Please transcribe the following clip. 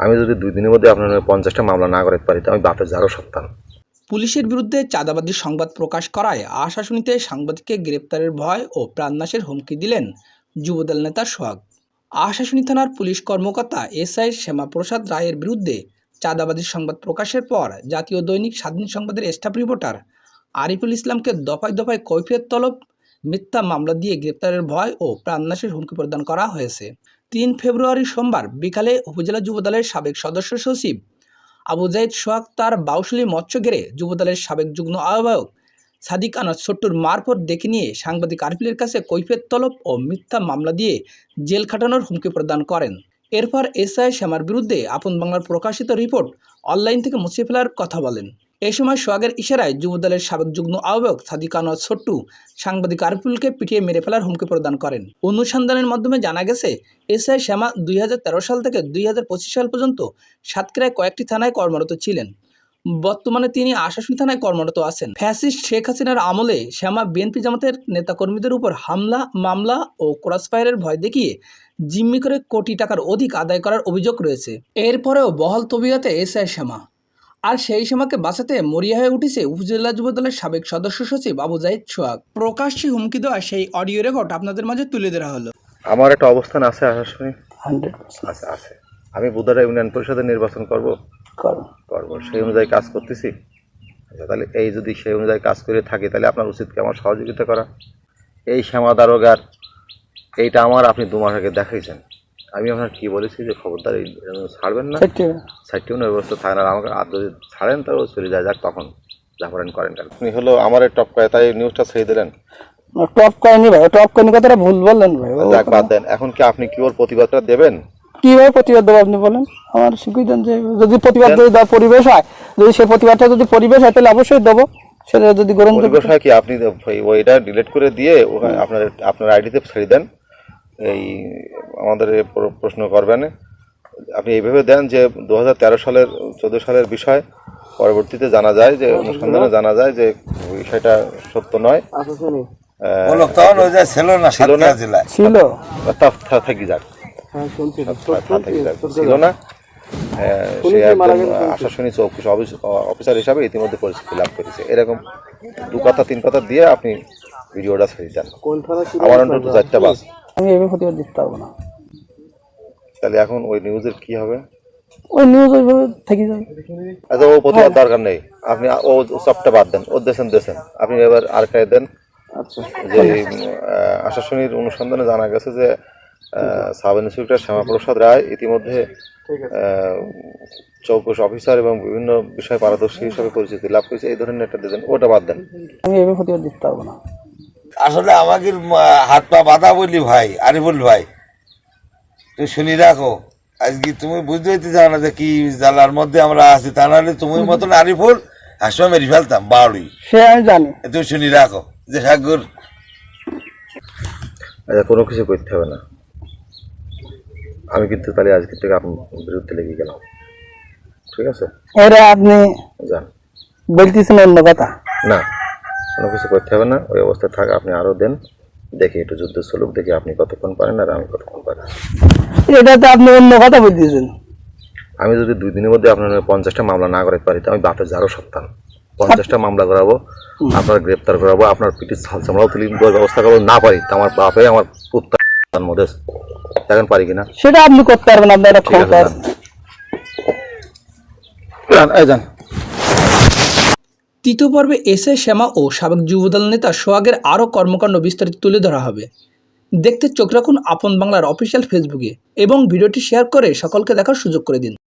আমি যদি 2 দিনের মধ্যে আপনার 50টা মামলা না করতে পারি তো আমি বাপের যারও সন্তান। পুলিশের বিরুদ্ধে চাঁদাবাদী সংবাদ প্রকাশ করায় আশাশুনিতে সাংবাদিককে গ্রেপ্তারের ভয় ও প্রাণনাশের হুমকি দিলেন যুবদল নেতা সোহাগ। আশাশুনি থানার পুলিশ কর্মকর্তা এসআই শ্যামাপ্রসাদ রায়ের বিরুদ্ধে চাঁদাবাদী সংবাদ প্রকাশের পর জাতীয় দৈনিক স্বাধীন সংবাদের স্টাফ রিপোর্টার আরিফুল ইসলামকে দফায় দফায় কৈফিয়ত তলব, মিথ্যা মামলা দিয়ে গ্রেপ্তারের ভয় ও প্রাণনাশের হুমকি প্রদান করা হয়েছে। 3 ফেব্রুয়ারি সোমবার বিকালে উপজেলা যুবদলের সাবেক সদস্য সচিব আবু জাইদ সোহাগ তার বাউশলী মৎস্যগেরে যুবদলের সাবেক যুগ্ম আহ্বায়ক সাদিক আনাস ছোট্টুর মারফত ডেকে নিয়ে সাংবাদিক আরিফুলের কাছে কৈফিয়ত তলব ও মিথ্যা মামলা দিয়ে জেল খাটানোর হুমকি প্রদান করেন। এরপর এসআই শ্যামার বিরুদ্ধে আপন বাংলার প্রকাশিত রিপোর্ট অনলাইন থেকে মুছে ফেলার কথা বলেন। এ সময় সোহাগের ইশারায় যুবদলের সাবেক যুগ্ম আহ্বায়ক সাদিক আনাস ছোট্টু সাংবাদিক আরিফুলকে পিটিয়ে মেরে ফেলার হুমকি প্রদান করেন। অনুসন্ধানের মাধ্যমে জানা গেছে এসআই শ্যামা 2013 সাল থেকে 2025 সাল পর্যন্ত সাতক্ষীরায় কয়েকটি থানায় কর্মরত ছিলেন। বর্তমানে তিনি আশাশুনি থানায় কর্মরত আছেন। ফ্যাসিস্ট শেখ হাসিনার আমলে শ্যামা বিএনপি জামাতের নেতাকর্মীদের উপর হামলা, মামলা ও ক্রসফায়ারের ভয় দেখিয়ে জিম্মি করে কোটি টাকার অধিক আদায় করার অভিযোগ রয়েছে। এরপরেও বহাল তবিয়তে এসআই শ্যামা, আর সেই শ্যামাকে বাঁচাতে মরিয়া হয়ে উঠেছে উপজেলা যুবদলের সাবেক সদস্য সচিব আবু জাইদ সোহাগ। প্রকাশ্যে হুমকি দেওয়া সেই অডিও রেকর্ড আপনাদের মাঝে তুলে ধরা হলো। আমার একটা অবস্থান আছে আশাশুনি 100% আছে। আমি বুধবার ইউনিয়ন পরিষদের নির্বাচন করব সেই অনুযায়ী কাজ করতেছি। আচ্ছা, তাহলে এই যদি সেই অনুযায়ী কাজ করে থাকি তাহলে আপনার উচিত কি আমার সহযোগিতা করা? এই শ্যামা দারোগার এইটা আমার আপনি 2 মাস আগে দেখাইছেন। আমি আপনার কি বলেছি যে খবরদার এই ছাড়বেন না, সাইটটিউনের ব্যবস্থা থাকে না, আমাকে আর যদি ছাড়েন তাও চলে যায়, যাক তখন যা করেন করেন। আপনি হলো আমার টপ করে তাই নিউজটা ছেড়ে দিলেন। টপ করেনি ভাই, টপ করেনি কথাটা ভুল বললেন ভাই। যাক বাদ দেন, এখন কি আপনি কি ওর প্রতিবাদটা দেবেন? কিভাবে প্রতিবাদ দেবো আপনি বলেন? আমার শিখিয়ে দেন যে যদি প্রতিবাদ যদি দেওয়ার পরিবেশ হয়, যদি সে প্রতিবাদটা যদি পরিবেশ হয় তাহলে অবশ্যই দেবো। সেটা যদি গ্রহণ পরিবেশ হয় কি আপনি ওইটা ডিলিট করে দিয়ে আপনার আইডিতে ছেড়ে দেন, এই আমাদের প্রশ্ন করবেন। আপনি এইভাবে দেন যে 2013 সালের 14 সালের বিষয় পরবর্তীতে জানা যায় যে অনুসন্ধানে জানা যায় যে বিষয়টা সত্য নয়, ছিল থাকি যাক ছিল না। সে একজন আশাশুনি অফিসার হিসাবে ইতিমধ্যে পরিচিতি লাভ করেছে। এরকম 2 কথা 3 কথা দিয়ে আপনি ভিডিওটা ছেড়ে দেন। আমার অন্তত 4টা বাস। আমি এইভাবে প্রতিবাদ দিতে পারবো না। তাহলে এখন ওই নিউজের কি হবে? ওই নিউজ ওইভাবে থেকে যাবে। আচ্ছা, ও প্রতিবাদ দরকার নেই, আপনি ও সবটা বাদ দেন, ও দেন আপনি এবার আর্কাইভ দেন। আচ্ছা, যে আশাশুনির অনুসন্ধানে জানা গেছে যে সাব ইন্সপেক্টর শ্যামাপ্রসাদ রায় ইতিমধ্যে চৌকস অফিসার এবং বিভিন্ন বিষয়ে পারদর্শী হিসাবে পরিচিতি লাভ করেছে, এই ধরনের একটা দেন, ওটা বাদ দেন। আমি এইভাবে প্রতিবাদ দিতে পারবো না। আসলে আমাকে হাত পা বাঁধা বললি ভাই, আরিফুল ভাই তুই শুনি রাখো, আজকে তুমি বুঝতে হইতে চাও না যে কি জ্বালার মধ্যে আমরা আছি। তা নাহলে তুমি মতন আরিফুল একসময় মেরে ফেলতাম বাউরি, সে আমি জানি। তুমি শুনি রাখো যে সাগর। আচ্ছা, কোনো কিছু করতে হবে না, আমি কিন্তু তাহলে আজকে থেকে আপনার বিরুদ্ধে লেগে গেলাম, ঠিক আছে? ওরা আপনি যান, বলতেছেন অন্য কথা না কোনো কিছু করতে হবে না, ওই অবস্থায় থাক। আপনি আরও দেন, দেখি একটু যুদ্ধ চলুক, দেখি আপনি কতক্ষণ পারেন আর আমি কতক্ষণ পারি। এটা তো আপনি অন্য কথা বলতেছেন। আমি যদি 2 দিনের মধ্যে আপনার 50টা মামলা না করতে পারি তো আমি বাপের যারও সন্তান। 50টা মামলা করাবো, আপনার গ্রেপ্তার করাবো, আপনার পিটির ছাল চামড়াও তুলে দেওয়ার ব্যবস্থা করবো। না পারি তো আমার বাপে আমার পুত্র মধ্যে দেখেন পারি কিনা, সেটা আপনি করতে পারবেন। আপনার একটা ক্ষমতা আছে। তৃতীয় পর্বে এসআই শ্যামা ও সাবেক যুবদল নেতা সোহাগের আরও কর্মকাণ্ড বিস্তারিত তুলে ধরা হবে। দেখতে চোখ রাখুন আপন বাংলার অফিসিয়াল ফেসবুকে এবং ভিডিওটি শেয়ার করে সকলকে দেখার সুযোগ করে দিন।